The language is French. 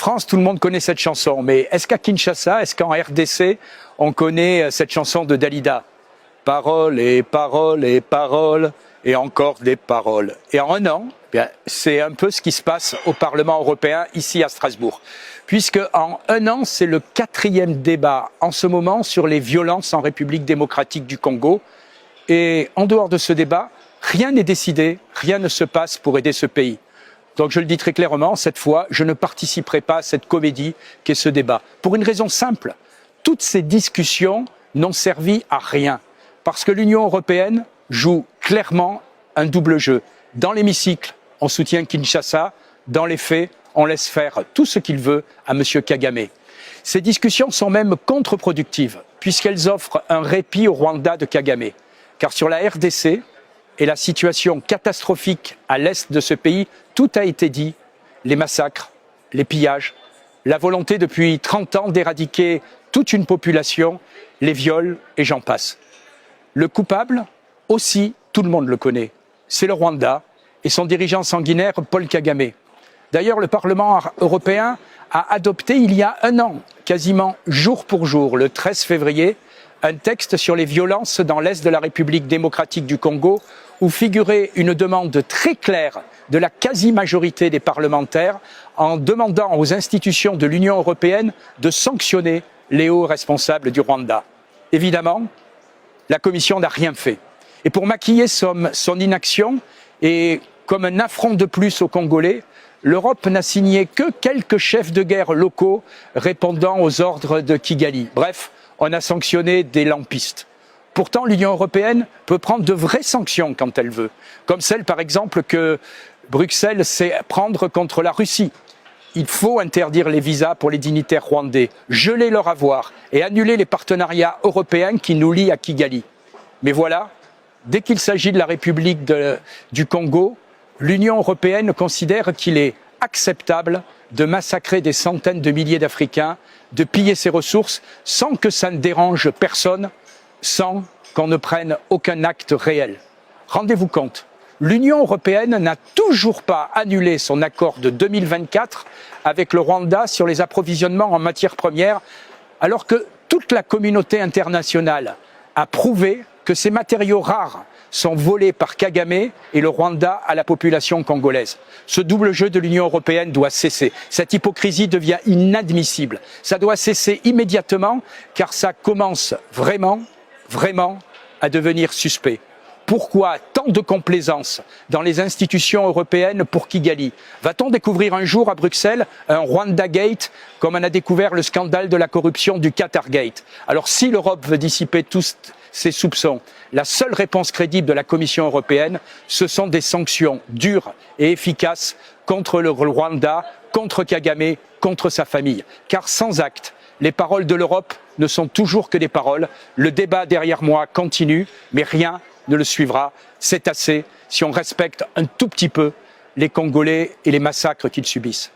France, tout le monde connaît cette chanson, mais est-ce qu'à Kinshasa, est-ce qu'en RDC, on connaît cette chanson de Dalida? Paroles et paroles et paroles, et encore des paroles. Et en un an, c'est un peu ce qui se passe au Parlement européen, ici à Strasbourg. Puisque en un an, c'est le 4e débat en ce moment sur les violences en République démocratique du Congo. Et en dehors de ce débat, rien n'est décidé, rien ne se passe pour aider ce pays. Donc je le dis très clairement, cette fois, je ne participerai pas à cette comédie qu'est ce débat. Pour une raison simple, toutes ces discussions n'ont servi à rien. Parce que l'Union européenne joue clairement un double jeu. Dans l'hémicycle, on soutient Kinshasa. Dans les faits, on laisse faire tout ce qu'il veut à M. Kagame. Ces discussions sont même contre-productives, puisqu'elles offrent un répit au Rwanda de Kagame. Car sur la RDC et la situation catastrophique à l'est de ce pays, tout a été dit. Les massacres, les pillages, la volonté depuis 30 ans d'éradiquer toute une population, les viols et j'en passe. Le coupable, aussi, tout le monde le connaît. C'est le Rwanda et son dirigeant sanguinaire, Paul Kagame. D'ailleurs, le Parlement européen a adopté il y a un an, quasiment jour pour jour, le 13 février, un texte sur les violences dans l'Est de la République démocratique du Congo, où figurait une demande très claire de la quasi-majorité des parlementaires en demandant aux institutions de l'Union européenne de sanctionner les hauts responsables du Rwanda. Évidemment, la Commission n'a rien fait. Et pour maquiller son inaction, et comme un affront de plus aux Congolais, l'Europe n'a signé que quelques chefs de guerre locaux répondant aux ordres de Kigali. Bref, on a sanctionné des lampistes. Pourtant, l'Union européenne peut prendre de vraies sanctions quand elle veut, comme celle, par exemple, que Bruxelles sait prendre contre la Russie. Il faut interdire les visas pour les dignitaires rwandais, geler leur avoir et annuler les partenariats européens qui nous lient à Kigali. Mais voilà, dès qu'il s'agit de la République du Congo, l'Union européenne considère qu'il est acceptable de massacrer des centaines de milliers d'Africains, de piller ses ressources sans que ça ne dérange personne, sans qu'on ne prenne aucun acte réel. Rendez-vous compte, l'Union européenne n'a toujours pas annulé son accord de 2024 avec le Rwanda sur les approvisionnements en matières premières, alors que toute la communauté internationale a prouvé que ces matériaux rares sont volés par Kagame et le Rwanda à la population congolaise. Ce double jeu de l'Union européenne doit cesser. Cette hypocrisie devient inadmissible. Ça doit cesser immédiatement car ça commence vraiment à devenir suspect. Pourquoi tant de complaisance dans les institutions européennes pour Kigali? Va-t-on découvrir un jour à Bruxelles un Rwanda Gate comme on a découvert le scandale de la corruption du Qatar Gate? Alors si l'Europe veut dissiper tous ces soupçons, la seule réponse crédible de la Commission européenne, ce sont des sanctions dures et efficaces contre le Rwanda, contre Kagame, contre sa famille. Car sans acte, les paroles de l'Europe ne sont toujours que des paroles. Le débat derrière moi continue, mais rien ne le suivra. C'est assez si on respecte un tout petit peu les Congolais et les massacres qu'ils subissent.